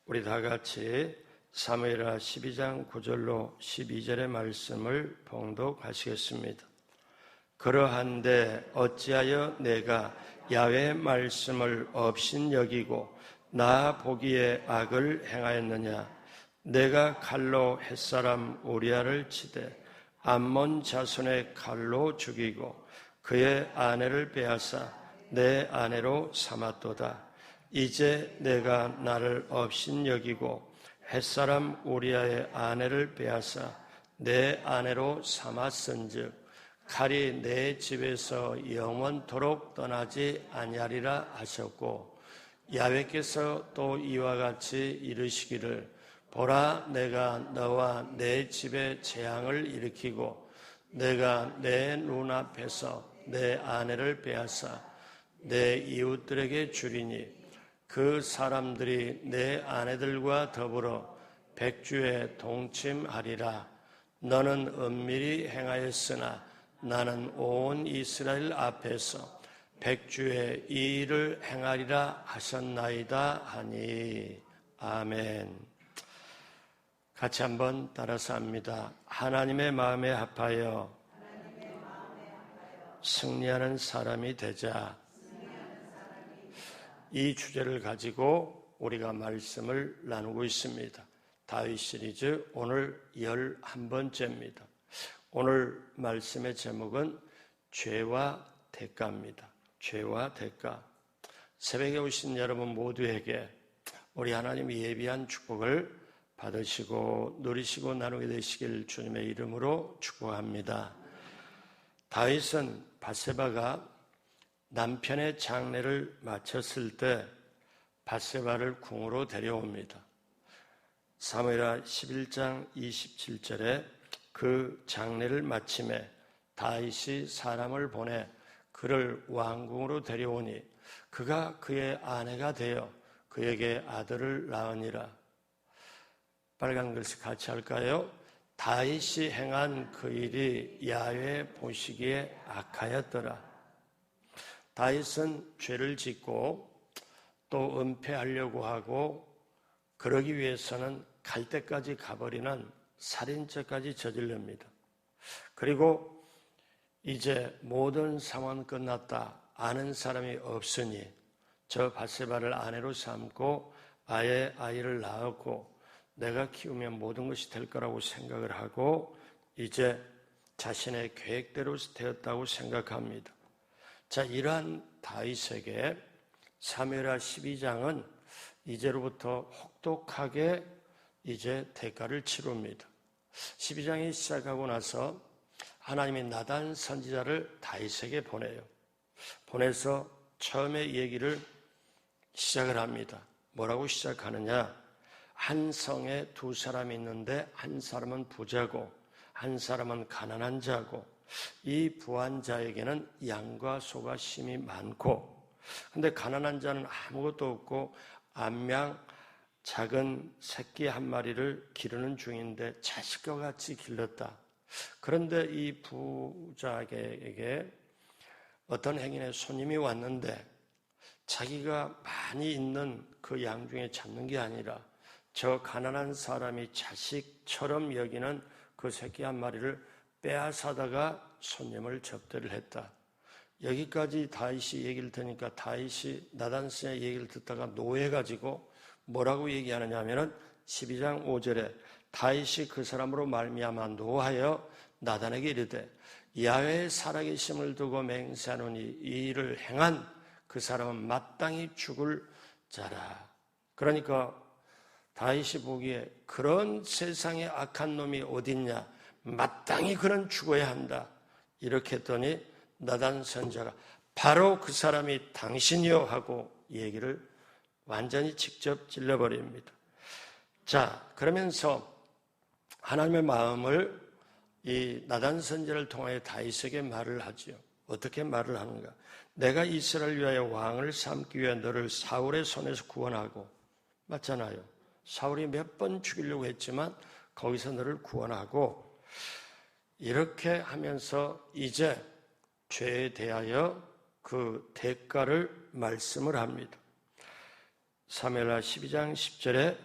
우리 다 같이 사무엘하 12장 9절로 12절의 말씀을 봉독하시겠습니다. 그러한데 어찌하여 내가 야훼의 말씀을 업신여기고 나 보기에 악을 행하였느냐. 내가 칼로 햇사람 우리아를 치되 암몬 자손의 칼로 죽이고 그의 아내를 빼앗아 내 아내로 삼았도다. 이제 내가 나를 업신여기고 햇사람 우리아의 아내를 빼앗아 내 아내로 삼았은즉 칼이 내 집에서 영원토록 떠나지 아니하리라 하셨고, 야훼께서 또 이와 같이 이르시기를 보라, 내가 너와 내 집에 재앙을 일으키고 내가 내 눈앞에서 내 아내를 빼앗아 내 이웃들에게 주리니 그 사람들이 내 아내들과 더불어 백주에 동침하리라. 너는 은밀히 행하였으나 나는 온 이스라엘 앞에서 백주에 이 일을 행하리라 하셨나이다 하니. 아멘. 같이 한번 따라서 합니다. 하나님의 마음에 합하여 승리하는 사람이 되자. 이 주제를 가지고 우리가 말씀을 나누고 있습니다. 다윗 시리즈 오늘 11번째입니다. 오늘 말씀의 제목은 죄와 대가입니다. 죄와 대가. 새벽에 오신 여러분 모두에게 우리 하나님이 예비한 축복을 받으시고 누리시고 나누게 되시길 주님의 이름으로 축복합니다. 다윗은 밧세바가 남편의 장례를 마쳤을 때 밧세바를 궁으로 데려옵니다. 사무엘하 11장 27절에 그 장례를 마침에 다윗이 사람을 보내 그를 왕궁으로 데려오니 그가 그의 아내가 되어 그에게 아들을 낳으니라. 빨간 글씨 같이 할까요? 다윗이 행한 그 일이 야훼 보시기에 악하였더라. 다윗은 죄를 짓고 또 은폐하려고 하고 그러기 위해서는 갈 때까지 가버리는 살인죄까지 저질릅니다. 그리고 이제 모든 상황은 끝났다. 아는 사람이 없으니 저 밧세바를 아내로 삼고 아예 아이를 낳았고 내가 키우면 모든 것이 될 거라고 생각을 하고 이제 자신의 계획대로 되었다고 생각합니다. 자, 이러한 다윗에게 사무엘하 12장은 이제로부터 혹독하게 이제 대가를 치릅니다. 12장이 시작하고 나서 하나님이 나단 선지자를 다윗에게 보내요. 보내서 처음에 얘기를 시작을 합니다. 뭐라고 시작하느냐? 한 성에 두 사람이 있는데 한 사람은 부자고 한 사람은 가난한 자고 이 부한 자에게는 양과 소가 심이 많고 근데 가난한 자는 아무것도 없고 암양 작은 새끼 한 마리를 기르는 중인데 자식과 같이 길렀다. 그런데 이 부자에게 어떤 행인의 손님이 왔는데 자기가 많이 있는 그 양 중에 잡는 게 아니라 저 가난한 사람이 자식처럼 여기는 그 새끼 한 마리를 빼앗아다가 손님을 접대를 했다. 여기까지 다윗이 얘기를 들으니까 다윗이 나단스의 얘기를 듣다가 노해가지고 뭐라고 얘기하느냐 하면은 12장 5절에 다윗이 그 사람으로 말미암아 노하여 나단에게 이르되 야훼의 살아계심을 두고 맹세하노니 이 일을 행한 그 사람은 마땅히 죽을 자라. 그러니까 다윗이 보기에 그런 세상에 악한 놈이 어딨냐, 마땅히 그는 죽어야 한다. 이렇게 했더니 나단 선지자가 바로 그 사람이 당신이요 하고 얘기를 완전히 직접 찔러버립니다. 자, 그러면서 하나님의 마음을 이 나단 선지자를 통하여 다윗에게 말을 하죠. 어떻게 말을 하는가? 내가 이스라엘 위하여 왕을 삼기 위해 너를 사울의 손에서 구원하고, 맞잖아요. 사울이 몇 번 죽이려고 했지만 거기서 너를 구원하고, 이렇게 하면서 이제 죄에 대하여 그 대가를 말씀을 합니다. 사무엘하 12장 10절에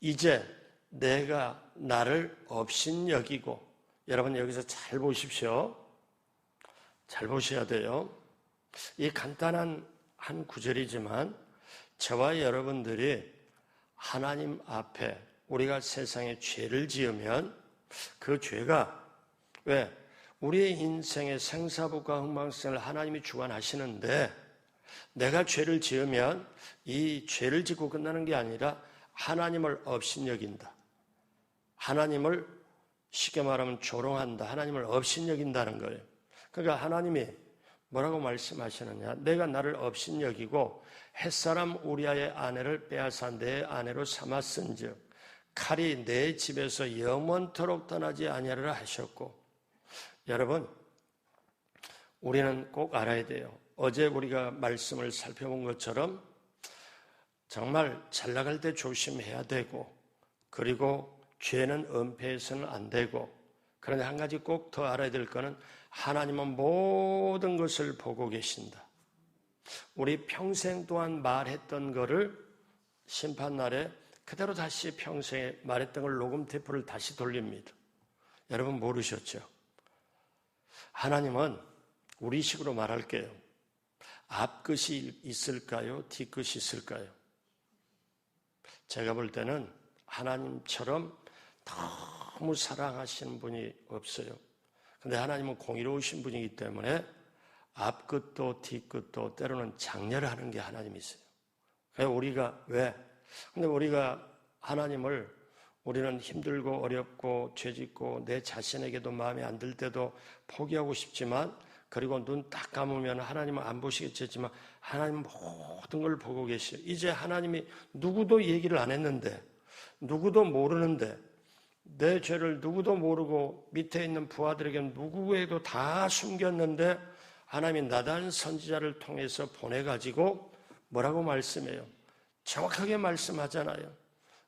이제 내가 나를 업신여기고, 여러분 여기서 잘 보십시오. 잘 보셔야 돼요. 이 간단한 한 구절이지만 저와 여러분들이 하나님 앞에 우리가 세상에 죄를 지으면 그 죄가 왜? 우리의 인생의 생사복과 흥망성을 하나님이 주관하시는데 내가 죄를 지으면 이 죄를 짓고 끝나는 게 아니라 하나님을 업신여긴다. 하나님을 쉽게 말하면 조롱한다. 하나님을 업신여긴다는 거예요. 그러니까 하나님이 뭐라고 말씀하시느냐? 내가 나를 업신여기고 햇사람 우리아의 아내를 빼앗아 내 아내로 삼았은즉 칼이 내 집에서 영원토록 떠나지 아니하리라 하셨고, 여러분 우리는 꼭 알아야 돼요. 어제 우리가 말씀을 살펴본 것처럼 정말 잘 나갈 때 조심해야 되고, 그리고 죄는 은폐해서는 안 되고, 그런데 한 가지 꼭 더 알아야 될 거는 하나님은 모든 것을 보고 계신다. 우리 평생 동안 말했던 거를 심판날에 그대로 다시 평생에 말했던 걸 녹음 테이프를 다시 돌립니다. 여러분 모르셨죠? 하나님은 우리식으로 말할게요. 앞끝이 있을까요? 뒤끝이 있을까요? 제가 볼 때는 하나님처럼 너무 사랑하시는 분이 없어요. 근데 하나님은 공의로우신 분이기 때문에 앞끝도 뒤끝도 때로는 장렬하는 게 하나님이세요. 그래서 우리가 왜? 근데 우리가 하나님을 우리는 힘들고 어렵고 죄짓고 내 자신에게도 마음에 안 들 때도 포기하고 싶지만, 그리고 눈 딱 감으면 하나님은 안 보시겠지만 하나님은 모든 걸 보고 계셔요. 이제 하나님이 누구도 얘기를 안 했는데, 누구도 모르는데, 내 죄를 누구도 모르고 밑에 있는 부하들에게 누구에도 다 숨겼는데 하나님이 나단 선지자를 통해서 보내가지고 뭐라고 말씀해요? 정확하게 말씀하잖아요.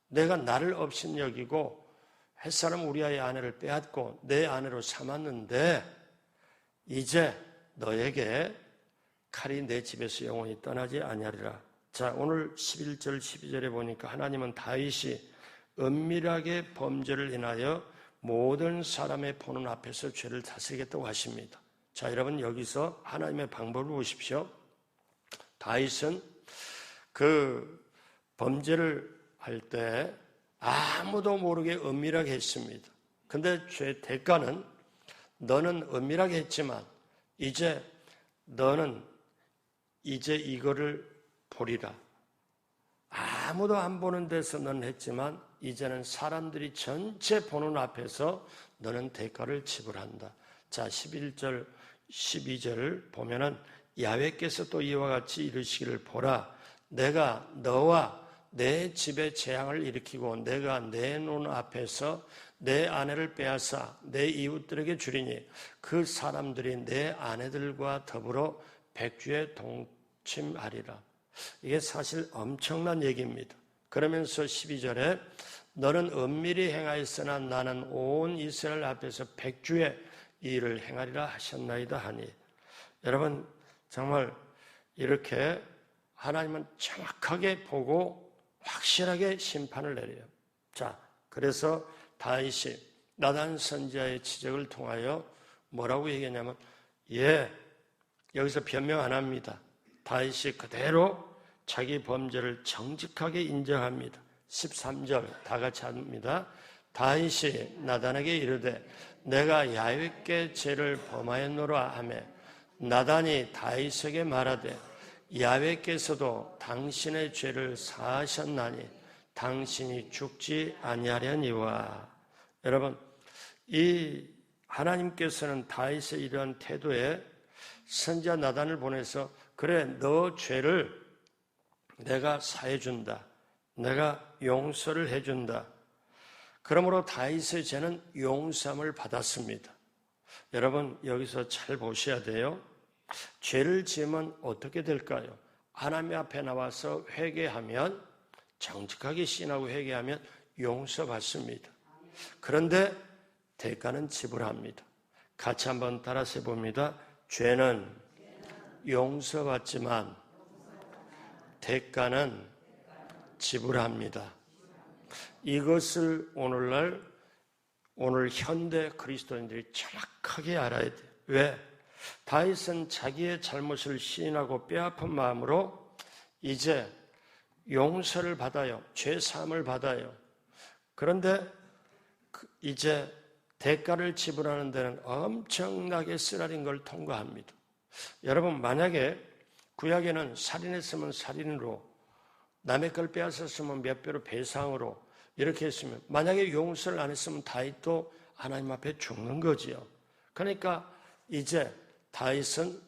내가 나를 업신여기고 햇사람 우리아의 아내를 빼앗고 내 아내로 삼았는데 이제 너에게 칼이 내 집에서 영원히 떠나지 아니하리라. 자, 오늘 11절 12절에 보니까 하나님은 다윗이 은밀하게 범죄를 인하여 모든 사람의 보는 앞에서 죄를 다스리겠다고 하십니다. 자, 여러분 여기서 하나님의 방법을 보십시오. 다윗은 그 범죄를 할 때 아무도 모르게 은밀하게 했습니다. 근데 죄 대가는 너는 은밀하게 했지만 너는 이제 이거를 보리라. 아무도 안 보는 데서 너는 했지만 이제는 사람들이 전체 보는 앞에서 너는 대가를 지불한다. 자, 11절 12절을 보면은 야훼께서 또 이와 같이 이르시기를 보라. 내가 너와 내 집에 재앙을 일으키고 내가 내 눈 앞에서 내 아내를 빼앗아 내 이웃들에게 주리니 그 사람들이 내 아내들과 더불어 백주에 동침하리라. 이게 사실 엄청난 얘기입니다. 그러면서 12절에 너는 은밀히 행하였으나 나는 온 이스라엘 앞에서 백주의 일을 행하리라 하셨나이다 하니, 여러분 정말 이렇게 하나님은 정확하게 보고 확실하게 심판을 내려요. 자, 그래서 다윗이 나단 선지자의 지적을 통하여 뭐라고 얘기하냐면, 여기서 변명 안 합니다. 다윗이 그대로 자기 범죄를 정직하게 인정합니다. 13절 다 같이 합니다. 다윗이 나단에게 이르되 내가 야훼께 죄를 범하였노라 하며 나단이 다윗에게 말하되 야훼께서도 당신의 죄를 사하셨나니 당신이 죽지 아니하려니와. 여러분, 이 하나님께서는 다윗의 이러한 태도에 선지자 나단을 보내서 그래, 너 죄를 내가 사해준다. 내가 용서를 해준다. 그러므로 다윗의 죄는 용서함을 받았습니다. 여러분 여기서 잘 보셔야 돼요. 죄를 지으면 어떻게 될까요? 하나님 앞에 나와서 회개하면, 정직하게 신하고 회개하면 용서받습니다. 그런데 대가는 지불합니다. 같이 한번 따라서 해봅니다. 죄는 용서받지만 대가는 지불합니다. 이것을 오늘 현대 그리스도인들이 정확하게 알아야 돼요. 왜? 다윗은 자기의 잘못을 시인하고 뼈아픈 마음으로 이제 용서를 받아요. 죄 사함을 받아요. 그런데 이제 대가를 지불하는 데는 엄청나게 쓰라린 걸 통과합니다. 여러분, 만약에 구약에는 살인했으면 살인으로, 남의 걸 빼앗았으면 몇 배로 배상으로 이렇게 했으면, 만약에 용서를 안 했으면 다윗도 하나님 앞에 죽는 거지요. 그러니까 이제 다윗은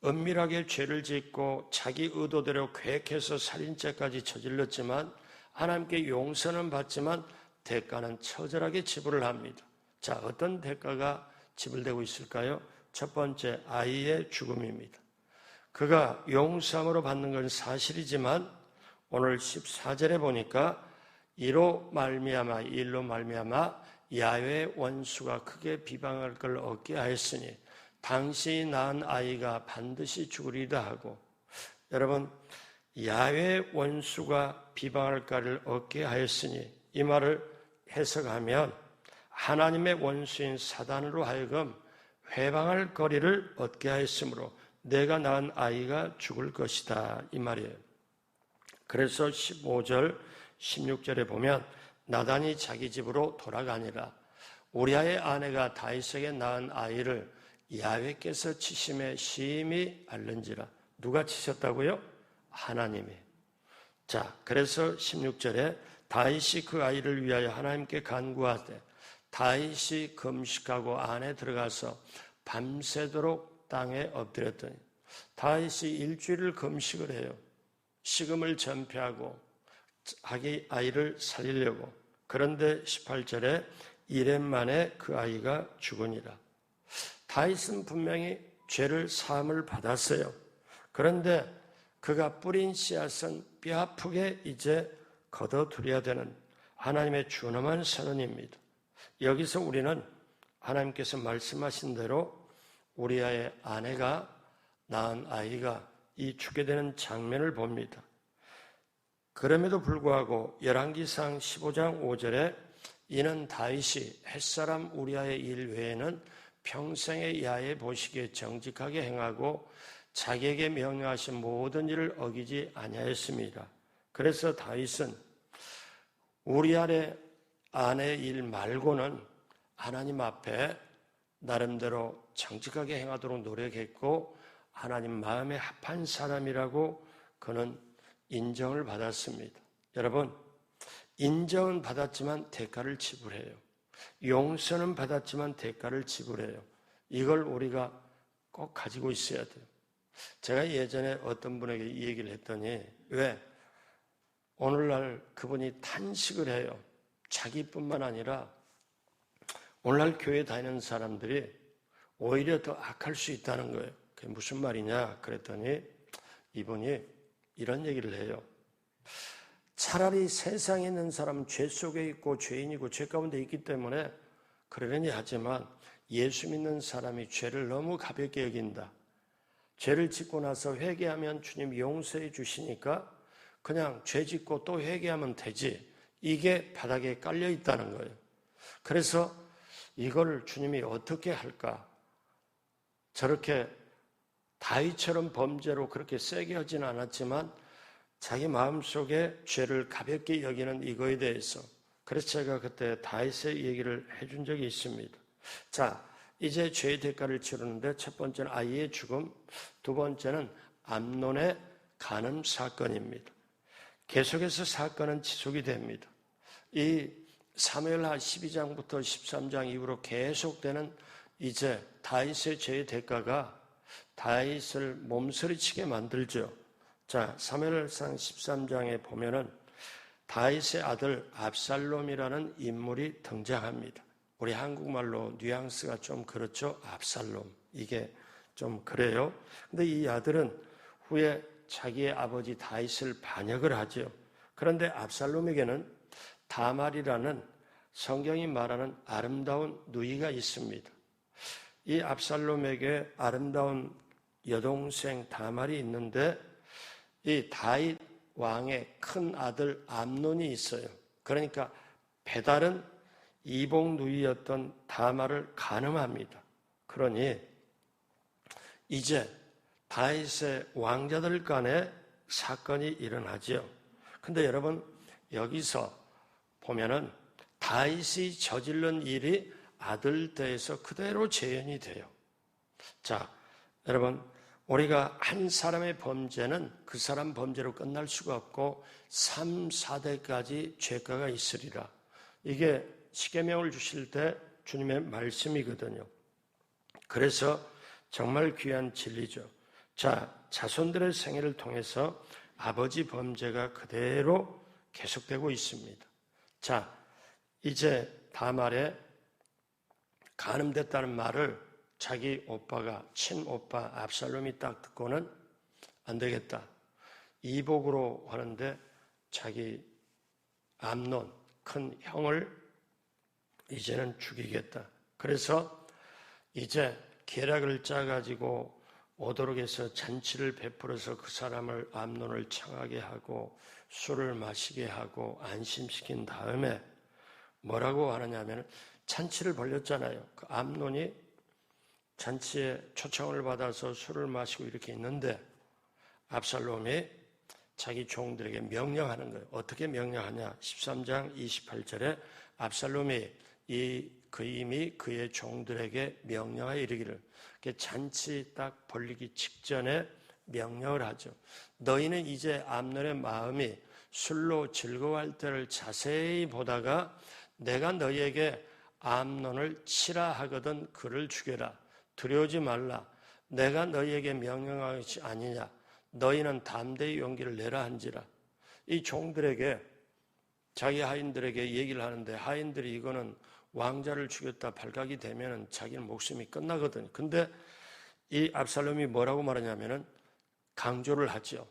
은밀하게 죄를 짓고 자기 의도대로 계획해서 살인죄까지 저질렀지만 하나님께 용서는 받지만 대가는 처절하게 지불을 합니다. 자, 어떤 대가가 지불되고 있을까요? 첫 번째, 아이의 죽음입니다. 그가 용서함으로 받는 건 사실이지만 오늘 14절에 보니까 이로 말미암아 야훼의 원수가 크게 비방할 걸 얻게 하였으니 당신이 낳은 아이가 반드시 죽으리다 하고, 여러분, 야훼의 원수가 비방할 것을 얻게 하였으니 이 말을 해석하면 하나님의 원수인 사단으로 하여금 회방할 거리를 얻게 하였으므로 내가 낳은 아이가 죽을 것이다, 이 말이에요. 그래서 15절 16절에 보면 나단이 자기 집으로 돌아가니라. 우리아의 아내가 다윗에게 낳은 아이를 야훼께서 치심에 심히 앓는지라. 누가 치셨다고요? 하나님이. 자, 그래서 16절에 다윗이 그 아이를 위하여 하나님께 간구하되 다윗이 금식하고 안에 들어가서 밤새도록 땅에 엎드렸더니, 다윗이 일주일을 금식을 해요. 식음을 전폐하고 자기 아이를 살리려고. 그런데 18절에 이렙 만에 그 아이가 죽으니라. 다윗은 분명히 죄를 사함을 받았어요. 그런데 그가 뿌린 씨앗은 뼈아프게 이제 걷어들여야 되는 하나님의 준엄한 선언입니다. 여기서 우리는 하나님께서 말씀하신 대로 우리아의 아내가 낳은 아이가 이 죽게 되는 장면을 봅니다. 그럼에도 불구하고 열왕기상 15장 5절에 이는 다윗이 햇사람 우리아의 일 외에는 평생의 야훼 보시기에 정직하게 행하고 자기에게 명령하신 모든 일을 어기지 아니하였습니다. 그래서 다윗은 우리아의 아내의 일 말고는 하나님 앞에 나름대로 정직하게 행하도록 노력했고 하나님 마음에 합한 사람이라고 그는 인정을 받았습니다. 여러분, 인정은 받았지만 대가를 지불해요. 용서는 받았지만 대가를 지불해요. 이걸 우리가 꼭 가지고 있어야 돼요. 제가 예전에 어떤 분에게 이 얘기를 했더니, 왜? 오늘날 그분이 탄식을 해요. 자기뿐만 아니라 오늘날 교회 다니는 사람들이 오히려 더 악할 수 있다는 거예요. 그게 무슨 말이냐 그랬더니 이분이 이런 얘기를 해요. 차라리 세상에 있는 사람은 죄 속에 있고 죄인이고 죄 가운데 있기 때문에 그러려니 하지만 예수 믿는 사람이 죄를 너무 가볍게 여긴다. 죄를 짓고 나서 회개하면 주님 용서해 주시니까 그냥 죄 짓고 또 회개하면 되지. 이게 바닥에 깔려 있다는 거예요. 그래서 이걸 주님이 어떻게 할까? 저렇게 다윗처럼 범죄로 그렇게 세게 하지는 않았지만 자기 마음속에 죄를 가볍게 여기는 이거에 대해서, 그래서 제가 그때 다윗의 얘기를 해준 적이 있습니다. 자, 이제 죄의 대가를 치르는데 첫 번째는 아이의 죽음, 두 번째는 암논의 간음 사건입니다. 계속해서 사건은 지속이 됩니다. 이 사무엘하 12장부터 13장 이후로 계속되는 이제 다윗의 죄의 대가가 다윗을 몸서리치게 만들죠. 자, 사무엘상 13장에 보면은 다윗의 아들 압살롬이라는 인물이 등장합니다. 우리 한국말로 뉘앙스가 좀 그렇죠. 압살롬. 이게 좀 그래요. 근데 이 아들은 후에 자기의 아버지 다윗을 반역을 하죠. 그런데 압살롬에게는 다말이라는 성경이 말하는 아름다운 누이가 있습니다. 이 압살롬에게 아름다운 여동생 다말이 있는데 이 다윗 왕의 큰 아들 암논이 있어요. 그러니까 배달은 이복 누이였던 다말을 간음합니다. 그러니 이제 다윗의 왕자들 간에 사건이 일어나지요. 근데 여러분 여기서 보면은 다윗이 저지른 일이 아들 때에서 그대로 재현이 돼요. 자, 여러분 우리가 한 사람의 범죄는 그 사람 범죄로 끝날 수가 없고 3, 4대까지 죄가가 있으리라. 이게 십계명을 주실 때 주님의 말씀이거든요. 그래서 정말 귀한 진리죠. 자, 자손들의 생애를 통해서 아버지 범죄가 그대로 계속되고 있습니다. 자, 이제 다말에 간음됐다는 말을 자기 오빠가, 친오빠 압살롬이 딱 듣고는 안 되겠다. 이복으로 하는데 자기 암논, 큰 형을 이제는 죽이겠다. 그래서 이제 계략을 짜가지고 오도록 해서 잔치를 베풀어서 그 사람을 암논을 청하게 하고 술을 마시게 하고 안심시킨 다음에 뭐라고 하느냐면 잔치를 벌렸잖아요. 그 암논이 잔치에 초청을 받아서 술을 마시고 이렇게 있는데 압살롬이 자기 종들에게 명령하는 거예요. 어떻게 명령하냐? 13장 28절에 압살롬이 이미 그의 종들에게 명령하여 이르기를, 잔치 딱 벌리기 직전에 명령을 하죠. 너희는 이제 암논의 마음이 술로 즐거워할 때를 자세히 보다가 내가 너희에게 암논을 치라 하거든 그를 죽여라. 두려우지 말라. 내가 너희에게 명령한 것이 아니냐. 너희는 담대히 용기를 내라 한지라. 이 종들에게, 자기 하인들에게 얘기를 하는데 하인들이 이거는 왕자를 죽였다 발각이 되면 자기는 목숨이 끝나거든. 근데 이 압살롬이 뭐라고 말하냐면은 강조를 하죠.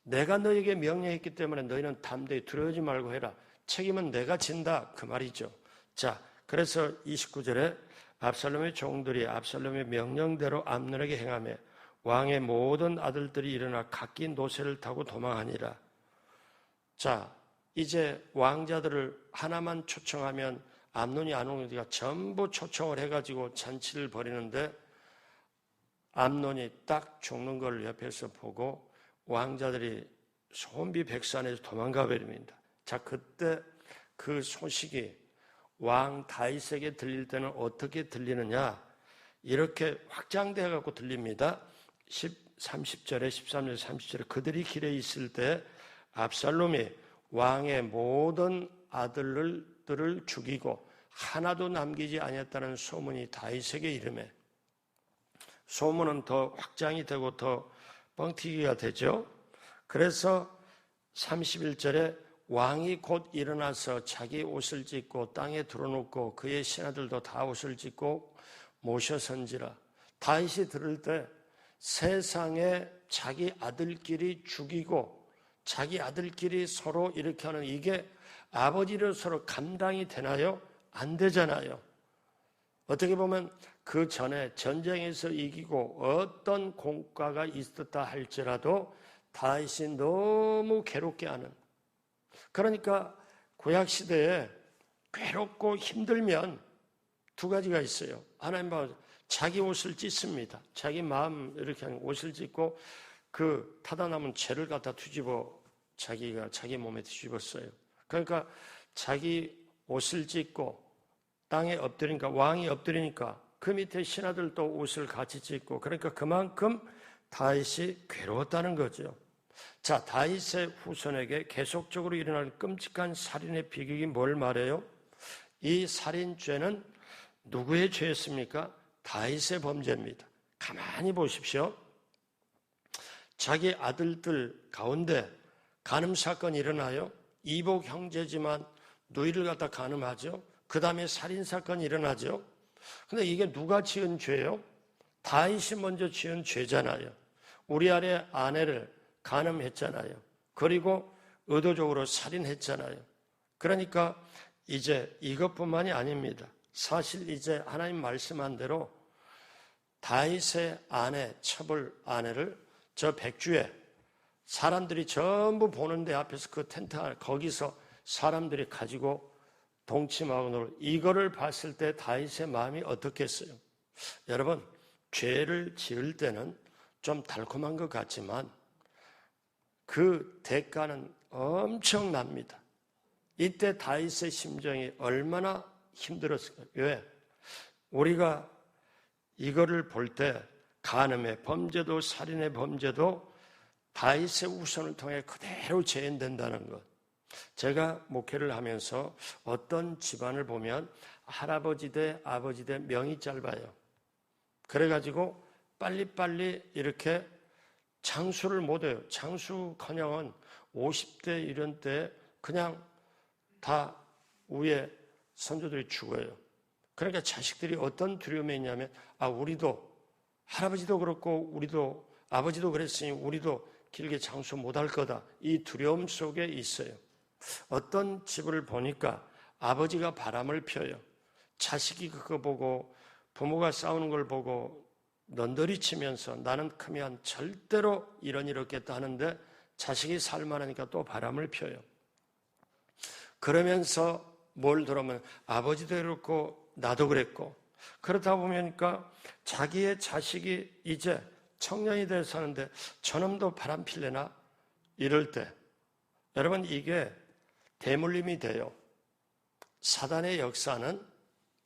내가 너에게 명령했기 때문에 너희는 담대히 두려워하지 말고 해라. 책임은 내가 진다. 그 말이죠. 자, 그래서 29절에 압살롬의 종들이 압살롬의 명령대로 암논에게 행하며 왕의 모든 아들들이 일어나 각기 노새를 타고 도망하니라. 자, 이제 왕자들을 하나만 초청하면 암논이 안 오는 데가 전부 초청을 해가지고 잔치를 벌이는데 암논이 딱 죽는 걸 옆에서 보고 왕자들이 손비백산에서 도망가 버립니다. 자, 그때 그 소식이 왕 다윗에게 들릴 때는 어떻게 들리느냐? 이렇게 확장되어 갖고 들립니다. 30절에 13절 30절에 그들이 길에 있을 때 압살롬이 왕의 모든 아들들을 죽이고 하나도 남기지 아니했다는 소문이 다윗에게 이르매, 소문은 더 확장이 되고 더 뻥튀기가 되죠. 그래서 31절에 왕이 곧 일어나서 자기 옷을 찢고 땅에 드러놓고 그의 신하들도 다 옷을 찢고 모셔선지라. 다윗이 들을 때 세상에 자기 아들끼리 죽이고 자기 아들끼리 서로 이렇게 하는 이게 아버지를 서로 감당이 되나요? 안 되잖아요. 어떻게 보면 그 전에 전쟁에서 이기고 어떤 공과가 있었다 할지라도 다윗이 너무 괴롭게 하는, 그러니까 구약시대에 괴롭고 힘들면 두 가지가 있어요. 하나님 봐, 자기 옷을 찢습니다. 자기 마음 이렇게 하는 옷을 찢고 그 타다 남은 죄를 갖다 뒤집어 자기가 자기 몸에 뒤집었어요. 그러니까 자기 옷을 찢고 땅에 엎드리니까, 왕이 엎드리니까 그 밑에 신하들도 옷을 같이 찢고, 그러니까 그만큼 다윗이 괴로웠다는 거죠. 자, 다윗의 후손에게 계속적으로 일어나는 끔찍한 살인의 비극이 뭘 말해요? 이 살인죄는 누구의 죄였습니까? 다윗의 범죄입니다. 가만히 보십시오. 자기 아들들 가운데 간음 사건이 일어나요. 이복 형제지만 누이를 갖다 간음하죠. 그 다음에 살인 사건이 일어나죠. 근데 이게 누가 지은 죄요? 다윗이 먼저 지은 죄잖아요. 우리아의 아내를 간음했잖아요. 그리고 의도적으로 살인했잖아요. 그러니까 이제 이것뿐만이 아닙니다. 사실 이제 하나님 말씀한 대로 다윗의 아내, 첩을 아내를 저 백주에 사람들이 전부 보는 데 앞에서 그 텐트 안에 거기서 사람들이 가지고 동침하고 놀고 이거를 봤을 때 다윗의 마음이 어떻겠어요? 여러분, 죄를 지을 때는 좀 달콤한 것 같지만 그 대가는 엄청납니다. 이때 다윗의 심정이 얼마나 힘들었을까요? 왜? 우리가 이거를 볼 때 간음의 범죄도 살인의 범죄도 다윗의 후손을 통해 그대로 재현된다는 것. 제가 목회를 하면서 어떤 집안을 보면 할아버지 대 아버지 대 명이 짧아요. 그래가지고 빨리빨리 이렇게 장수를 못해요. 장수커녕은 50대 이런 때 그냥 다 위에 선조들이 죽어요. 그러니까 자식들이 어떤 두려움이 있냐면 우리도 할아버지도 그렇고 우리도 아버지도 그랬으니 우리도 길게 장수 못할 거다. 이 두려움 속에 있어요. 어떤 집을 보니까 아버지가 바람을 펴요. 자식이 그거 보고 부모가 싸우는 걸 보고 넌더리 치면서 나는 크면 절대로 이런 일 없겠다 하는데 자식이 살만하니까 또 바람을 펴요. 그러면서 뭘 들으면 아버지도 그렇고 나도 그랬고 그러다 보니까 자기의 자식이 이제 청년이 돼서 사는데 저놈도 바람 필래나? 이럴 때 여러분 이게 대물림이 돼요. 사단의 역사는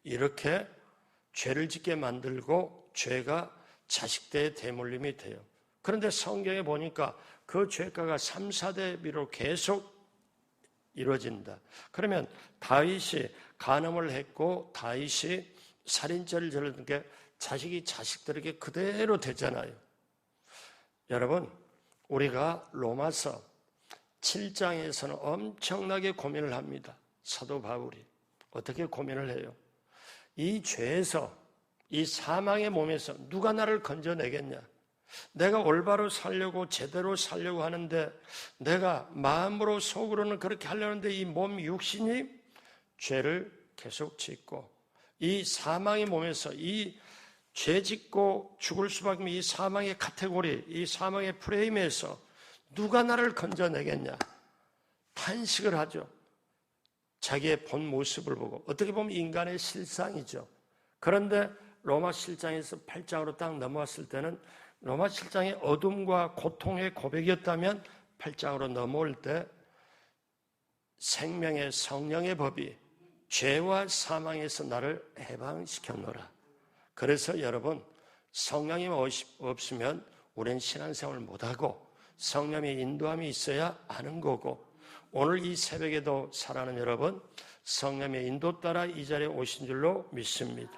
이렇게 죄를 짓게 만들고 죄가 자식대의 대물림이 돼요. 그런데 성경에 보니까 그 죄가가 3, 4대비로 계속 이루어진다. 그러면 다윗이 간음을 했고 다윗이 살인죄를 저지른 게 자식이 자식들에게 그대로 되잖아요. 여러분, 우리가 로마서 7장에서는 엄청나게 고민을 합니다. 사도 바울이 어떻게 고민을 해요? 이 죄에서 이 사망의 몸에서 누가 나를 건져내겠냐? 내가 올바로 살려고 제대로 살려고 하는데 내가 마음으로 속으로는 그렇게 하려는데 이 몸 육신이 죄를 계속 짓고 이 사망의 몸에서 이 죄 짓고 죽을 수밖에 없는 이 사망의 카테고리, 이 사망의 프레임에서 누가 나를 건져내겠냐? 탄식을 하죠. 자기의 본 모습을 보고 어떻게 보면 인간의 실상이죠. 그런데 로마 7장에서 8장으로 딱 넘어왔을 때는 로마 7장의 어둠과 고통의 고백이었다면 8장으로 넘어올 때 생명의 성령의 법이 죄와 사망에서 나를 해방시켰노라. 그래서 여러분 성령이 없으면 우리는 신앙생활을 못하고 성령의 인도함이 있어야 하는 거고 오늘 이 새벽에도 사랑하는 여러분 성령의 인도 따라 이 자리에 오신 줄로 믿습니다.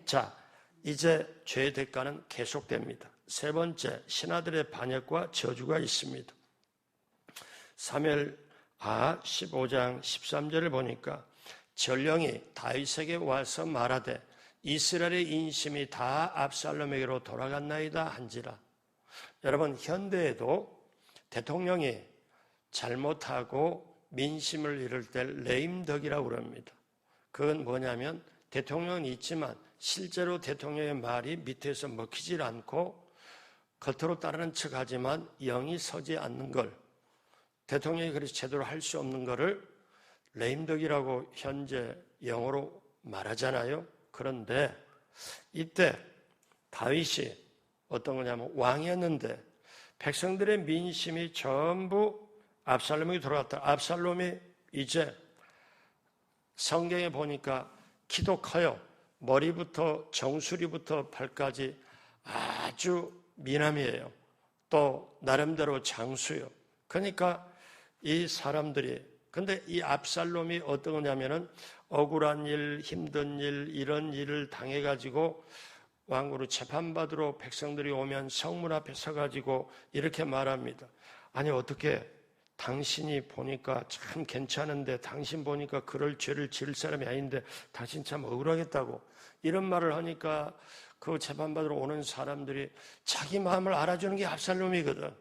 자, 이제 죄의 대가는 계속됩니다. 세 번째, 신하들의 반역과 저주가 있습니다. 사무엘하 15장 13절을 보니까 전령이 다윗에게 와서 말하되 이스라엘의 인심이 다 압살롬에게로 돌아갔나이다 한지라. 여러분, 현대에도 대통령이 잘못하고 민심을 이룰 때 레임덕이라고 그럽니다. 그건 뭐냐면 대통령은 있지만 실제로 대통령의 말이 밑에서 먹히질 않고 겉으로 따르는 척하지만 영이 서지 않는 걸, 대통령이 그래서 제대로 할 수 없는 거를 레임덕이라고 현재 영어로 말하잖아요. 그런데 이때 다윗이 어떤 거냐면 왕이었는데 백성들의 민심이 전부 압살롬에게 돌아갔다. 압살롬이 이제 성경에 보니까 키도 커요. 머리부터 정수리부터 발까지 아주 미남이에요. 또 나름대로 장수요. 그러니까 이 사람들이, 근데 이 압살롬이 어떤 거냐면은 억울한 일, 힘든 일, 이런 일을 당해가지고 왕으로 재판받으러 백성들이 오면 성문 앞에 서가지고 이렇게 말합니다. 아니 어떻게 당신이 보니까 참 괜찮은데 당신 보니까 그럴 죄를 지을 사람이 아닌데 당신 참 억울하겠다고 이런 말을 하니까 그 재판받으러 오는 사람들이 자기 마음을 알아주는 게 압살롬이거든.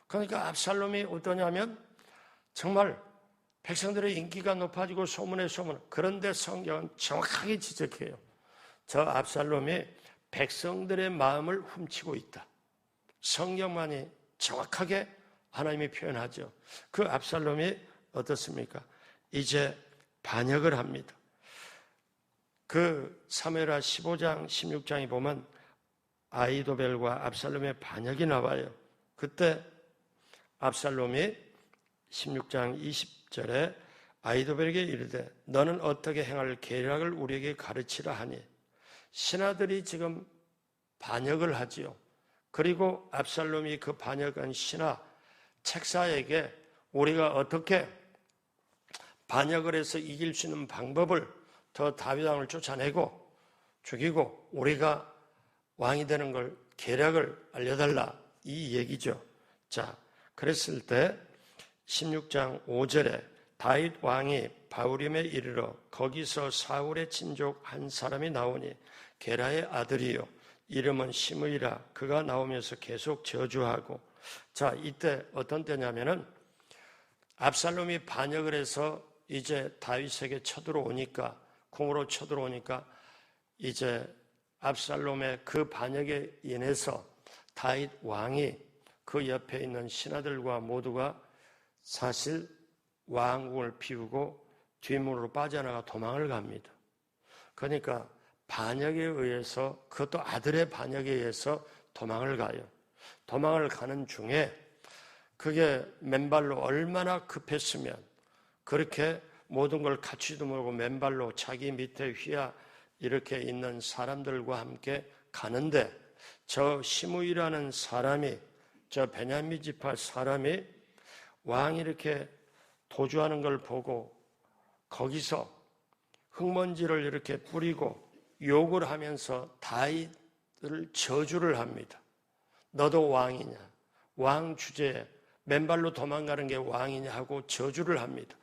그러니까 압살롬이 어떠냐면 정말 백성들의 인기가 높아지고 소문에 소문. 그런데 성경은 정확하게 지적해요. 저 압살롬이 백성들의 마음을 훔치고 있다. 성경만이 정확하게 하나님이 표현하죠. 그 압살롬이 어떻습니까? 이제 반역을 합니다. 그 사무엘하 15장, 16장에 보면 아히도벨과 압살롬의 반역이 나와요. 그때 압살롬이 16장 20절에 아히도벨에게 이르되 너는 어떻게 행할 계략을 우리에게 가르치라 하니 신하들이 지금 반역을 하지요. 그리고 압살롬이 그 반역한 신하 책사에게 우리가 어떻게 반역을 해서 이길 수 있는 방법을 더 다윗 왕을 쫓아내고 죽이고 우리가 왕이 되는 걸 계략을 알려달라 이 얘기죠. 자, 그랬을 때 16장 5절에 다윗 왕이 바후림에 이르러 거기서 사울의 친족 한 사람이 나오니 게라의 아들이요 이름은 시므이라. 그가 나오면서 계속 저주하고. 자, 이때 어떤 때냐면은 압살롬이 반역을 해서 이제 다윗에게 쳐들어오니까, 궁으로 쳐들어오니까 이제 압살롬의 그 반역에 인해서 다윗 왕이 그 옆에 있는 신하들과 모두가 사실 왕궁을 비우고 뒷문으로 빠져나가 도망을 갑니다. 그러니까 반역에 의해서, 그것도 아들의 반역에 의해서 도망을 가요. 도망을 가는 중에 그게 맨발로 얼마나 급했으면 그렇게 모든 걸 갖추지도 모르고 맨발로 자기 밑에 휘하 이렇게 있는 사람들과 함께 가는데 저 시므이라는 사람이, 저 베냐민 지파 사람이 왕이 이렇게 도주하는 걸 보고 거기서 흙먼지를 이렇게 뿌리고 욕을 하면서 다윗을 저주를 합니다. 너도 왕이냐? 왕 주제에 맨발로 도망가는 게 왕이냐 하고 저주를 합니다.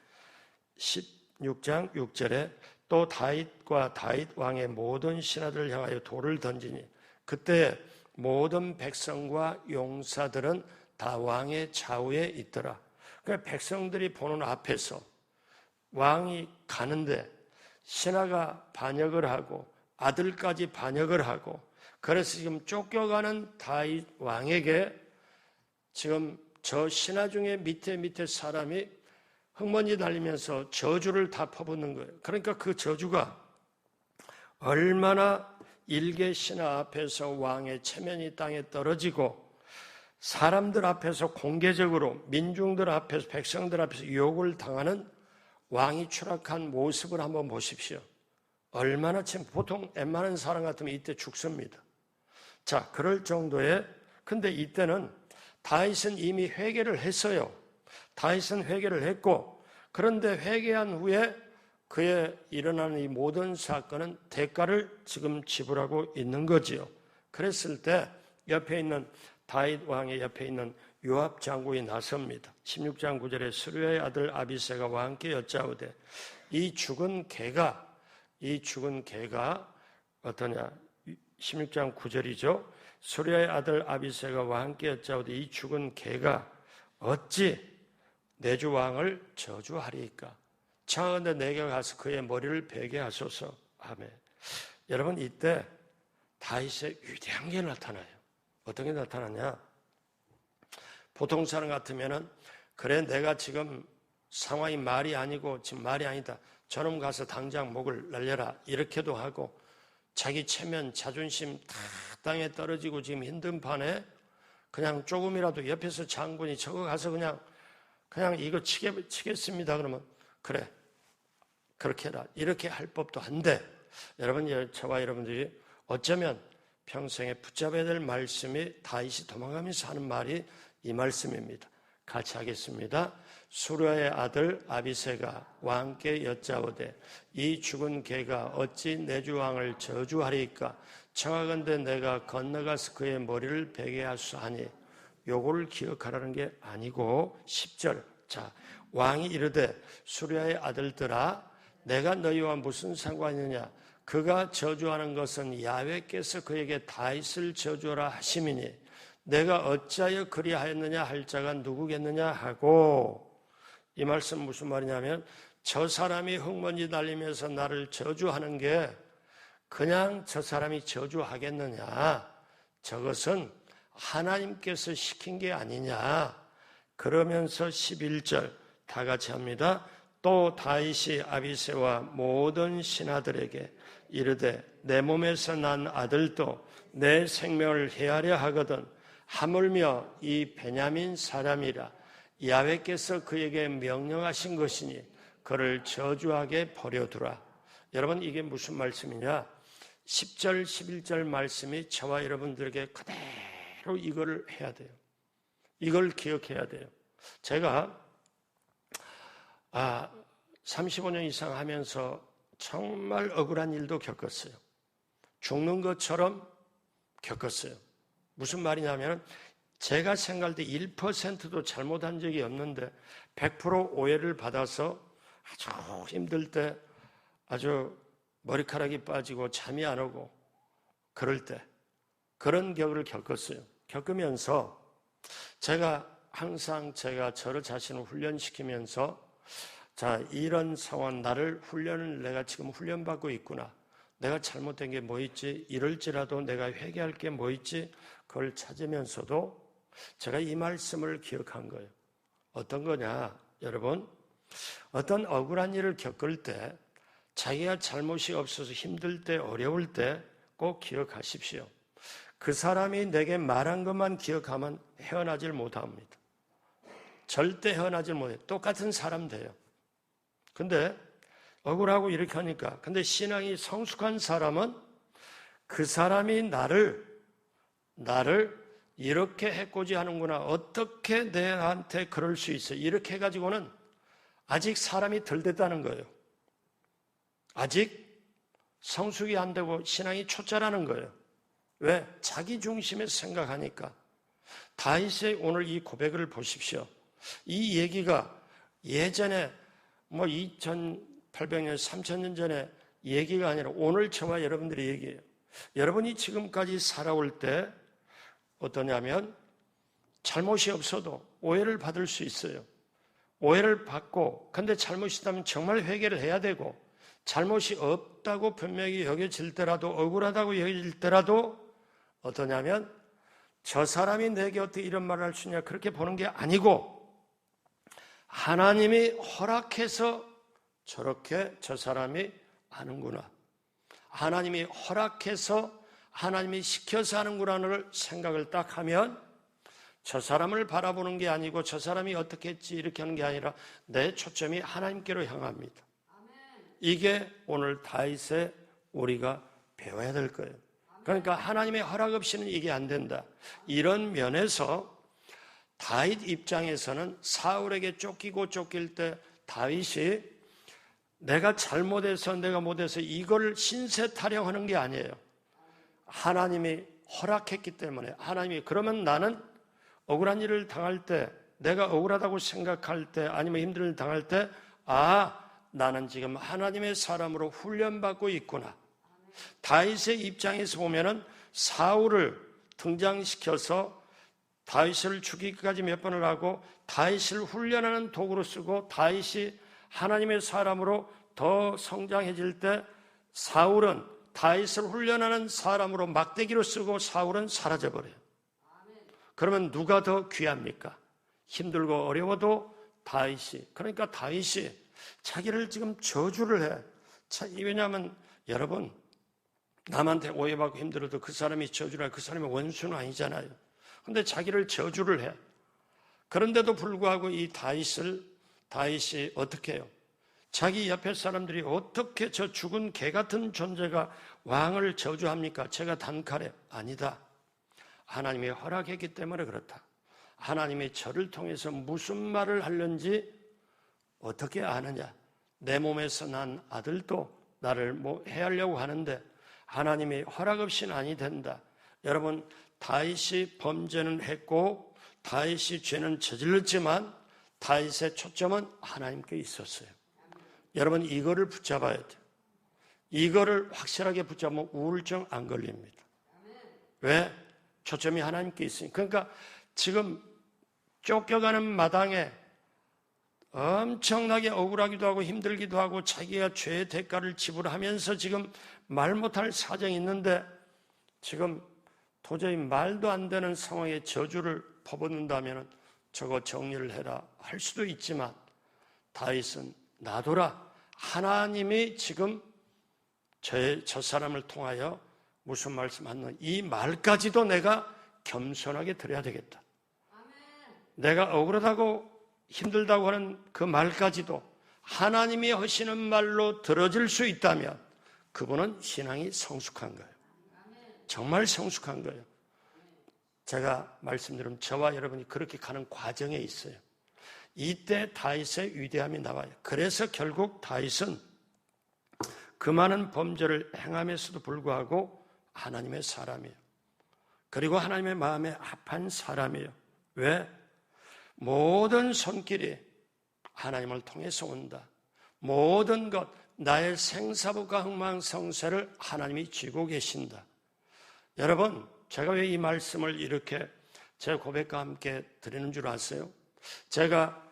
16장 6절에 또 다윗과 다윗 왕의 모든 신하들을 향하여 돌을 던지니 그때 모든 백성과 용사들은 다 왕의 좌우에 있더라. 그러니까 백성들이 보는 앞에서 왕이 가는데 신하가 반역을 하고 아들까지 반역을 하고, 그래서 지금 쫓겨가는 다윗 왕에게 지금 저 신하 중에 밑에 사람이 흙먼지 날리면서 저주를 다 퍼붓는 거예요. 그러니까 그 저주가 얼마나 일개 신하 앞에서 왕의 체면이 땅에 떨어지고 사람들 앞에서 공개적으로 민중들 앞에서 백성들 앞에서 욕을 당하는 왕이 추락한 모습을 한번 보십시오. 얼마나 참 보통 웬만한 사람 같으면 이때 죽습니다. 자, 그럴 정도의, 근데 이때는 다윗은 이미 회개를 했어요. 다윗은 회개를 했고, 그런데 회개한 후에 그의 일어나는 이 모든 사건은 대가를 지금 지불하고 있는 거지요. 그랬을 때 옆에 있는 다윗 왕의 옆에 있는 요압 장군이 나섭니다. 16장 9절에 스루야의 아들 아비새가 왕께 여짜오되 이 죽은 개가 어떠냐? 16장 9절이죠. 스루야의 아들 아비새가 왕께 여짜오되 이 죽은 개가 어찌 내 주 왕을 저주하리이까? 청하건대 내게 가서 그의 머리를 베게 하소서. 아멘. 여러분, 이때 다윗의 위대한 게 나타나요. 어떤 게 나타나냐? 보통 사람 같으면은 그래 내가 지금 상황이 말이 아니고 지금 말이 아니다. 저놈 가서 당장 목을 날려라. 이렇게도 하고 자기 체면, 자존심 다 땅에 떨어지고 지금 힘든 판에 그냥 조금이라도 옆에서 장군이 저거 가서 그냥 이거 치겠습니다. 그러면 그래 그렇게 해라. 이렇게 할 법도 한데 여러분, 저와 여러분들이 어쩌면 평생에 붙잡아야 될 말씀이 다윗이 도망가면서 하는 말이 이 말씀입니다. 같이 하겠습니다. 수르야의 아들 아비새가 왕께 여짜오되 이 죽은 개가 어찌 내 주 왕을 저주하리이까? 청하건대 내가 건너가서 그의 머리를 베게 하소서 하니, 요거를 기억하라는 게 아니고 10절. 자, 왕이 이르되 수르야의 아들들아 내가 너희와 무슨 상관이냐? 그가 저주하는 것은 야훼께서 그에게 다윗을 저주하라 하심이니 내가 어찌하여 그리하였느냐 할 자가 누구겠느냐 하고, 이 말씀 무슨 말이냐면 저 사람이 흙먼지 날리면서 나를 저주하는 게 그냥 저 사람이 저주하겠느냐? 저것은 하나님께서 시킨 게 아니냐? 그러면서 11절 다 같이 합니다. 또 다윗이 아비새와 모든 신하들에게 이르되 내 몸에서 난 아들도 내 생명을 해하려 하거든 하물며 이 베냐민 사람이라 야훼께서 그에게 명령하신 것이니 그를 저주하게 버려두라. 여러분 이게 무슨 말씀이냐? 10절 11절 말씀이 저와 여러분들에게 그대로 이거를 해야 돼요. 이걸 기억해야 돼요. 제가 35년 이상 하면서 정말 억울한 일도 겪었어요. 죽는 것처럼 겪었어요. 무슨 말이냐면 제가 생각할 때 1%도 잘못한 적이 없는데 100% 오해를 받아서 아주 힘들 때 아주 머리카락이 빠지고 잠이 안 오고 그럴 때 그런 격을 겪었어요. 겪으면서 제가 항상 저를 자신을 훈련시키면서 자, 이런 상황, 내가 지금 훈련받고 있구나. 내가 잘못된 게 뭐 있지? 이럴지라도 내가 회개할 게 뭐 있지? 그걸 찾으면서도 제가 이 말씀을 기억한 거예요. 어떤 거냐? 여러분, 어떤 억울한 일을 겪을 때 자기가 잘못이 없어서 힘들 때, 어려울 때 꼭 기억하십시오. 그 사람이 내게 말한 것만 기억하면 헤어나질 못합니다. 절대 헤어나질 못해요. 똑같은 사람 돼요. 근데 억울하고 이렇게 하니까 근데 신앙이 성숙한 사람은 그 사람이 나를 이렇게 해코지 하는구나. 어떻게 내한테 그럴 수 있어? 이렇게 해가지고는 아직 사람이 덜 됐다는 거예요. 아직 성숙이 안 되고 신앙이 초짜라는 거예요. 왜? 자기 중심에서 생각하니까. 다윗의 오늘 이 고백을 보십시오. 이 얘기가 예전에 2800년, 3000년 전에 얘기가 아니라 오늘 저와 여러분들의 얘기예요. 여러분이 지금까지 살아올 때 어떠냐면 잘못이 없어도 오해를 받을 수 있어요. 오해를 받고 근데 잘못이 있다면 정말 회개를 해야 되고 잘못이 없다고 분명히 여겨질 때라도 억울하다고 여겨질 때라도 어떠냐면 저 사람이 내게 어떻게 이런 말을 할 수 있냐 그렇게 보는 게 아니고 하나님이 허락해서 저렇게 저 사람이 하는구나. 하나님이 허락해서 하나님이 시켜서 하는구나를 생각을 딱 하면 저 사람을 바라보는 게 아니고 저 사람이 어떻게 했지 이렇게 하는 게 아니라 내 초점이 하나님께로 향합니다. 이게 오늘 다윗의 우리가 배워야 될 거예요. 그러니까 하나님의 허락 없이는 이게 안 된다. 이런 면에서 다윗 입장에서는 사울에게 쫓길 때 다윗이 내가 잘못해서 내가 못해서 이걸 신세 타령하는 게 아니에요. 하나님이 허락했기 때문에 하나님이 그러면 나는 억울한 일을 당할 때 내가 억울하다고 생각할 때 아니면 힘든 일을 당할 때 나는 지금 하나님의 사람으로 훈련받고 있구나. 다윗의 입장에서 보면은 사울을 등장시켜서 다윗을 죽이기까지 몇 번을 하고 다윗을 훈련하는 도구로 쓰고 다윗이 하나님의 사람으로 더 성장해질 때 사울은 다윗을 훈련하는 사람으로 막대기로 쓰고 사울은 사라져버려요. 그러면 누가 더 귀합니까? 힘들고 어려워도 다윗이. 그러니까 다윗이 자기를 지금 저주를 해. 왜냐하면 여러분 남한테 오해받고 힘들어도 그 사람이 저주를 해. 그 사람이 원수는 아니잖아요. 근데 자기를 저주를 해. 그런데도 불구하고 이 다윗이 어떻게 해요? 자기 옆에 사람들이 어떻게 저 죽은 개 같은 존재가 왕을 저주합니까? 제가 단칼에 아니다. 하나님이 허락했기 때문에 그렇다. 하나님이 저를 통해서 무슨 말을 하는지 어떻게 아느냐? 내 몸에서 난 아들도 나를 해하려고 하는데 하나님이 허락 없이는 아니 된다. 여러분 다윗이 범죄는 했고 다윗이 죄는 저질렀지만 다윗의 초점은 하나님께 있었어요. 여러분 이거를 붙잡아야 돼요. 이거를 확실하게 붙잡으면 우울증 안 걸립니다. 왜? 초점이 하나님께 있으니까. 그러니까 지금 쫓겨가는 마당에 엄청나게 억울하기도 하고 힘들기도 하고 자기가 죄의 대가를 지불하면서 지금 말 못할 사정이 있는데 지금 도저히 말도 안 되는 상황에 저주를 퍼붓는다면 저거 정리를 해라 할 수도 있지만 다윗은 놔둬라. 하나님이 지금 저 사람을 통하여 무슨 말씀하는 이 말까지도 내가 겸손하게 드려야 되겠다. 내가 억울하다고 힘들다고 하는 그 말까지도 하나님이 하시는 말로 들어질 수 있다면 그분은 신앙이 성숙한 거예요. 정말 성숙한 거예요. 제가 말씀드리면 저와 여러분이 그렇게 가는 과정에 있어요. 이때 다윗의 위대함이 나와요. 그래서 결국 다윗은 그 많은 범죄를 행함에서도 불구하고 하나님의 사람이에요. 그리고 하나님의 마음에 합한 사람이에요. 왜? 모든 손길이 하나님을 통해서 온다. 모든 것, 나의 생사부가 흥망성쇠를 하나님이 쥐고 계신다. 여러분, 제가 왜 이 말씀을 이렇게 제 고백과 함께 드리는 줄 아세요? 제가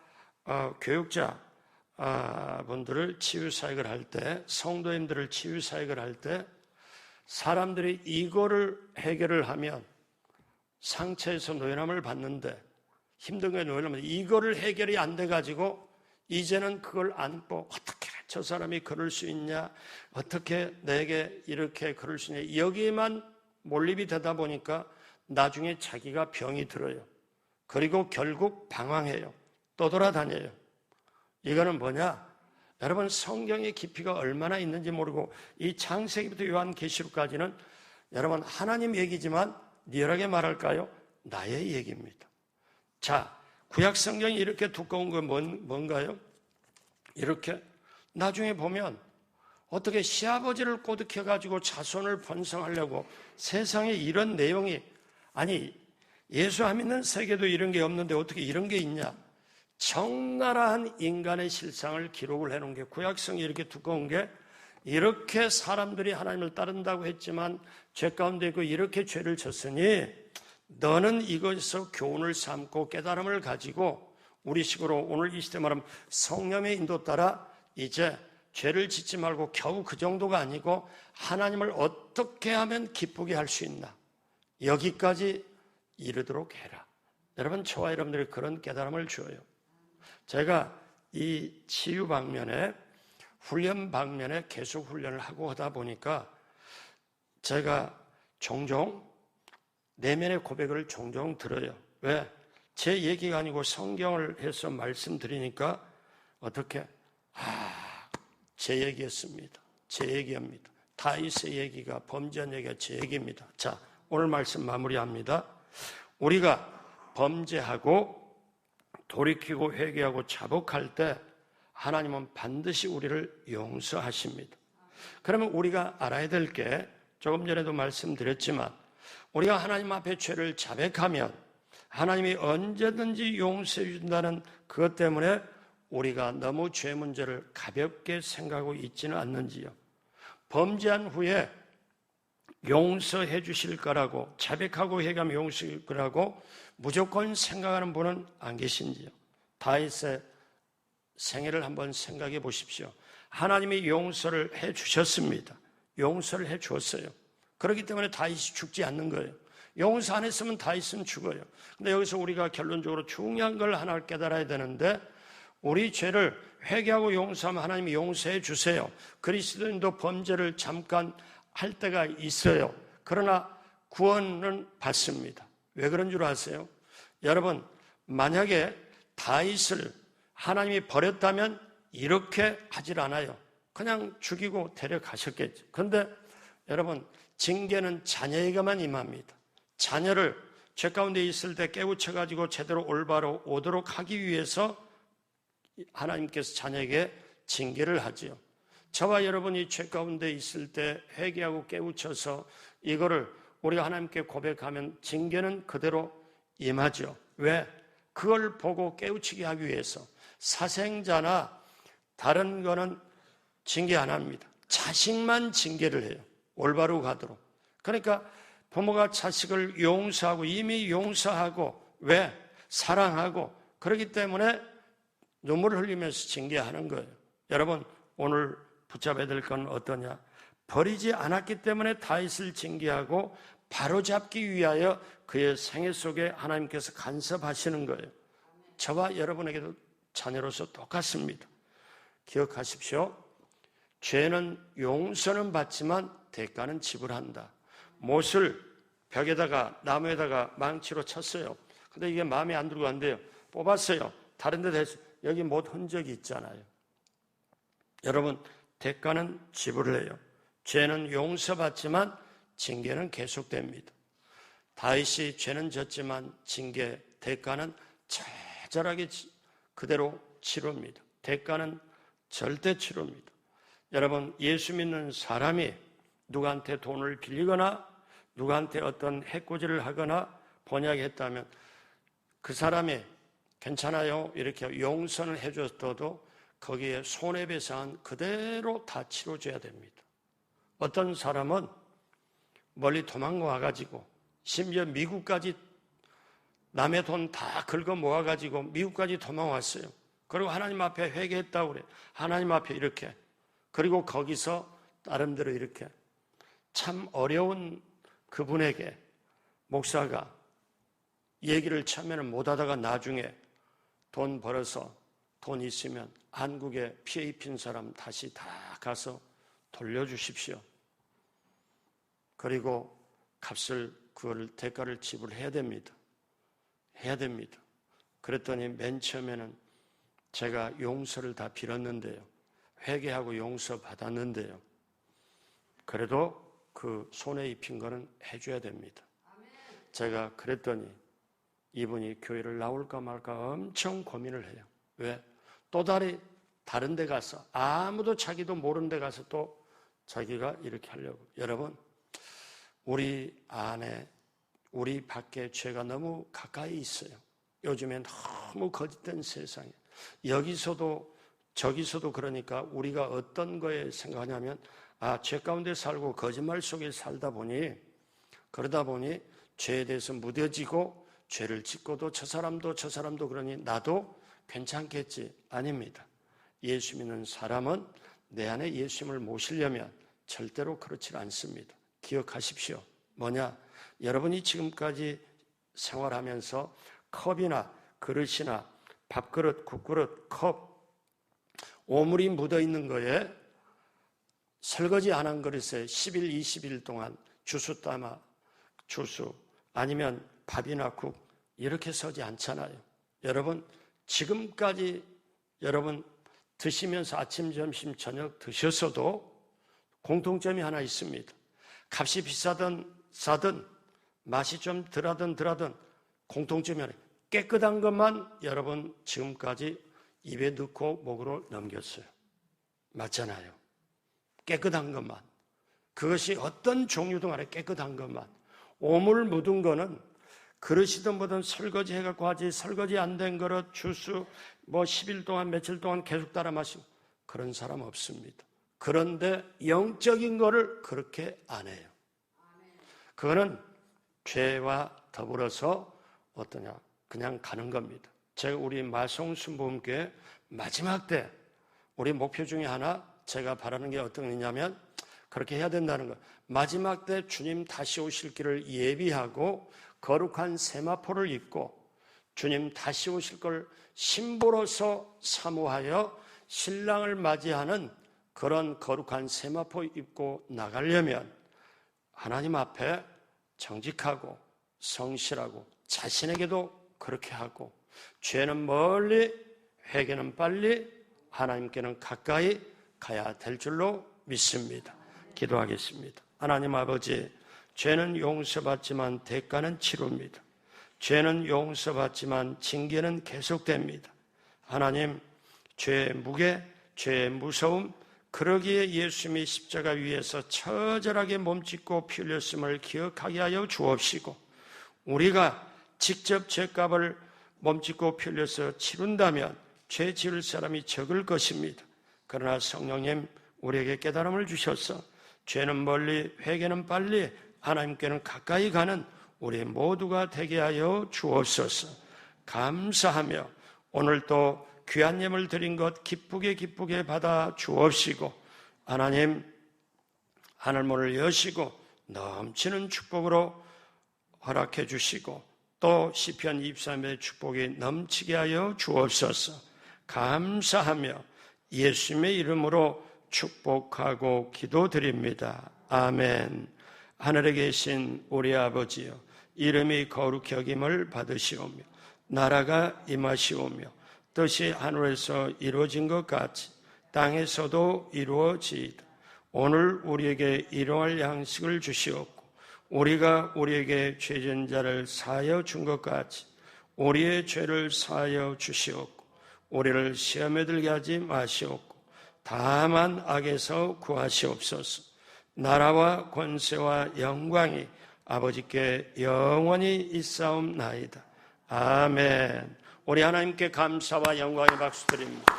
교육자 분들을 치유사역을 할 때, 성도님들을 치유사역을 할 때 사람들이 이거를 해결을 하면 상처에서 노연함을 받는데 힘든 거에 노연하면 이거를 해결이 안 돼가지고 이제는 그걸 안고 어떻게 저 사람이 그럴 수 있냐, 어떻게 내게 이렇게 그럴 수 있냐, 여기에만 몰입이 되다 보니까 나중에 자기가 병이 들어요. 그리고 결국 방황해요. 떠돌아다녀요. 이거는 뭐냐? 여러분, 성경의 깊이가 얼마나 있는지 모르고 이 창세기부터 요한계시록까지는 여러분 하나님 얘기지만 리얼하게 말할까요? 나의 얘기입니다. 자, 구약 성경이 이렇게 두꺼운 건 뭔가요? 이렇게 나중에 보면 어떻게 시아버지를 꼬드겨가지고 자손을 번성하려고 세상에 이런 내용이, 아니 예수 안 믿는 세계도 이런 게 없는데 어떻게 이런 게 있냐? 적나라한 인간의 실상을 기록을 해놓은 게 구약성이 이렇게 두꺼운 게, 이렇게 사람들이 하나님을 따른다고 했지만 죄 가운데 있고 이렇게 죄를 졌으니 너는 이것에서 교훈을 삼고 깨달음을 가지고 우리식으로 오늘 이 시대 말하면 성령의 인도 따라 이제 죄를 짓지 말고 겨우 그 정도가 아니고 하나님을 어떻게 하면 기쁘게 할 수 있나, 여기까지 이르도록 해라. 여러분, 저와 여러분들이 그런 깨달음을 주어요. 제가 이 치유 방면에, 훈련 방면에 계속 훈련을 하고 하다 보니까 제가 종종 내면의 고백을 종종 들어요. 왜? 제 얘기가 아니고 성경을 해서 말씀드리니까 어떻게? 제 얘기였습니다. 제 얘기입니다. 다윗의 얘기가, 범죄한 얘기가 제 얘기입니다. 자, 오늘 말씀 마무리합니다. 우리가 범죄하고 돌이키고 회개하고 자복할 때 하나님은 반드시 우리를 용서하십니다. 그러면 우리가 알아야 될 게, 조금 전에도 말씀드렸지만 우리가 하나님 앞에 죄를 자백하면 하나님이 언제든지 용서해 준다는 그것 때문에 우리가 너무 죄 문제를 가볍게 생각하고 있지는 않는지요. 범죄한 후에 용서해 주실 거라고, 자백하고 회개하면 용서해 주실 거라고 무조건 생각하는 분은 안 계신지요. 다윗의 생애를 한번 생각해 보십시오. 하나님이 용서를 해 주셨습니다. 용서를 해 주었어요. 그렇기 때문에 다윗이 죽지 않는 거예요. 용서 안 했으면 다윗은 죽어요. 근데 여기서 우리가 결론적으로 중요한 걸 하나 깨달아야 되는데, 우리 죄를 회개하고 용서하면 하나님이 용서해 주세요. 그리스도인도 범죄를 잠깐 할 때가 있어요. 그러나 구원은 받습니다. 왜 그런 줄 아세요? 여러분, 만약에 다윗을 하나님이 버렸다면 이렇게 하질 않아요. 그냥 죽이고 데려가셨겠죠. 그런데 여러분, 징계는 자녀에게만 임합니다. 자녀를 죄 가운데 있을 때 깨우쳐가지고 제대로 올바로 오도록 하기 위해서 하나님께서 자녀에게 징계를 하지요. 저와 여러분이 죄 가운데 있을 때 회개하고 깨우쳐서 이거를 우리가 하나님께 고백하면 징계는 그대로 임하죠. 왜? 그걸 보고 깨우치게 하기 위해서. 사생자나 다른 거는 징계 안 합니다. 자식만 징계를 해요. 올바로 가도록. 그러니까 부모가 자식을 용서하고, 이미 용서하고, 왜? 사랑하고, 그렇기 때문에 눈물을 흘리면서 징계하는 거예요. 여러분, 오늘 붙잡아야 될 건 어떠냐? 버리지 않았기 때문에 다윗을 징계하고 바로잡기 위하여 그의 생애 속에 하나님께서 간섭하시는 거예요. 저와 여러분에게도 자녀로서 똑같습니다. 기억하십시오. 죄는 용서는 받지만 대가는 지불한다. 못을 벽에다가 나무에다가 망치로 쳤어요. 근데 이게 마음에 안 들고 간대요. 뽑았어요. 다른 데 대서 여기 못 흔적이 있잖아요. 여러분, 대가는 지불을 해요. 죄는 용서받지만 징계는 계속됩니다. 다윗이 죄는 졌지만 징계, 대가는 처절하게 그대로 치릅니다. 대가는 절대 치릅니다. 여러분, 예수 믿는 사람이 누구한테 돈을 빌리거나 누구한테 어떤 해코지를 하거나 번약했다면 그 사람이 괜찮아요 이렇게 용서를 해줬어도 거기에 손해배상은 그대로 다 치러줘야 됩니다. 어떤 사람은 멀리 도망가 와가지고 심지어 미국까지 남의 돈 다 긁어 모아가지고 미국까지 도망왔어요. 그리고 하나님 앞에 회개했다고 그래. 하나님 앞에 이렇게. 그리고 거기서 나름대로 이렇게 참 어려운 그분에게 목사가 얘기를 처음에는 못하다가 나중에 돈 벌어서 돈 있으면 한국에 피해 입힌 사람 다시 다 가서 돌려주십시오. 그리고 값을 그걸 대가를 지불해야 됩니다. 해야 됩니다. 그랬더니 맨 처음에는 제가 용서를 다 빌었는데요. 회개하고 용서 받았는데요. 그래도 그 손해 입힌 거는 해줘야 됩니다. 제가 그랬더니 이분이 교회를 나올까 말까 엄청 고민을 해요. 왜? 또 다른 데 가서 아무도 자기도 모르는 데 가서 또 자기가 이렇게 하려고. 여러분, 우리 안에 우리 밖에 죄가 너무 가까이 있어요. 요즘엔 너무 거짓된 세상에 여기서도 저기서도 그러니까 우리가 어떤 거에 생각하냐면 죄 가운데 살고 거짓말 속에 살다 보니 그러다 보니 죄에 대해서 무뎌지고 죄를 짓고도 저 사람도 그러니 나도 괜찮겠지. 아닙니다. 예수 믿는 사람은 내 안에 예수님을 모시려면 절대로 그렇지 않습니다. 기억하십시오. 뭐냐? 여러분이 지금까지 생활하면서 컵이나 그릇이나 밥그릇, 국그릇, 컵, 오물이 묻어있는 거에 설거지 안 한 그릇에 10일, 20일 동안 주스 담아 주스 아니면 밥이나 국 이렇게 서지 않잖아요. 여러분, 지금까지 여러분 드시면서 아침, 점심, 저녁 드셨어도 공통점이 하나 있습니다. 값이 비싸든 싸든 맛이 좀 덜하든 공통점이 하나, 깨끗한 것만 여러분 지금까지 입에 넣고 목으로 넘겼어요. 맞잖아요. 깨끗한 것만. 그것이 어떤 종류든 간에 깨끗한 것만. 오물 묻은 거는 그릇이든 뭐든 설거지 해갖고 하지, 설거지 안 된 그릇, 주스 10일 동안 며칠 동안 계속 따라 마시고 그런 사람 없습니다. 그런데 영적인 거를 그렇게 안 해요. 그거는 죄와 더불어서 어떠냐? 그냥 가는 겁니다. 제가 우리 마성순복음교회 마지막 때 우리 목표 중에 하나 제가 바라는 게 어떤 거냐면 그렇게 해야 된다는 거예요. 마지막 때 주님 다시 오실 길을 예비하고 거룩한 세마포를 입고 주님 다시 오실 걸 신부로서 사모하여 신랑을 맞이하는 그런 거룩한 세마포 입고 나가려면 하나님 앞에 정직하고 성실하고 자신에게도 그렇게 하고 죄는 멀리 회개는 빨리 하나님께는 가까이 가야 될 줄로 믿습니다. 기도하겠습니다. 하나님 아버지, 죄는 용서받지만 대가는 치릅니다. 죄는 용서받지만 징계는 계속됩니다. 하나님, 죄의 무게, 죄의 무서움, 그러기에 예수님이 십자가 위에서 처절하게 몸짓고 피 흘렸음을 기억하게 하여 주옵시고 우리가 직접 죄값을 몸짓고 피 흘려서 치른다면 죄 지을 사람이 적을 것입니다. 그러나 성령님, 우리에게 깨달음을 주셔서 죄는 멀리 회개는 빨리 하나님께는 가까이 가는 우리 모두가 되게 하여 주옵소서. 감사하며 오늘도 귀한 예물 드린 것 기쁘게 받아 주옵시고 하나님 하늘문을 여시고 넘치는 축복으로 허락해 주시고 또 시편 23편의 축복이 넘치게 하여 주옵소서. 감사하며 예수님의 이름으로 축복하고 기도드립니다. 아멘. 하늘에 계신 우리 아버지여, 이름이 거룩히 여김을 받으시오며 나라가 임하시오며 뜻이 하늘에서 이루어진 것 같이 땅에서도 이루어지이다. 오늘 우리에게 일용할 양식을 주시옵고 우리가 우리에게 죄진 자를 사하여 준 것 같이 우리의 죄를 사하여 주시옵고 우리를 시험에 들게 하지 마시옵고 다만 악에서 구하시옵소서. 나라와 권세와 영광이 아버지께 영원히 있사옵나이다. 아멘. 우리 하나님께 감사와 영광의 박수 드립니다.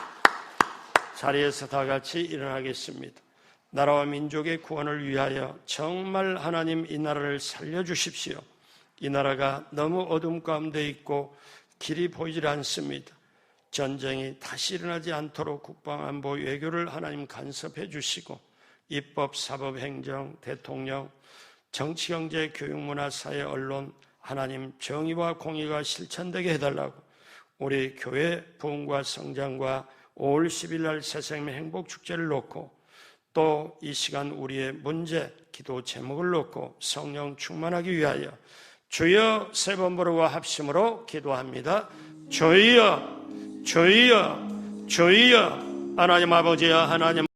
자리에서 다 같이 일어나겠습니다. 나라와 민족의 구원을 위하여 정말 하나님 이 나라를 살려주십시오. 이 나라가 너무 어둠 가운데 있고 길이 보이질 않습니다. 전쟁이 다시 일어나지 않도록 국방, 안보, 외교를 하나님 간섭해 주시고 입법, 사법, 행정, 대통령, 정치, 경제, 교육, 문화, 사회, 언론 하나님 정의와 공의가 실천되게 해달라고 우리 교회 부흥과 성장과 5월 10일 날 새생명 행복축제를 놓고 또 이 시간 우리의 문제, 기도 제목을 놓고 성령 충만하기 위하여 주여 세 번 부르고 합심으로 기도합니다. 주여 주여 주여. 하나님 아버지여, 하나님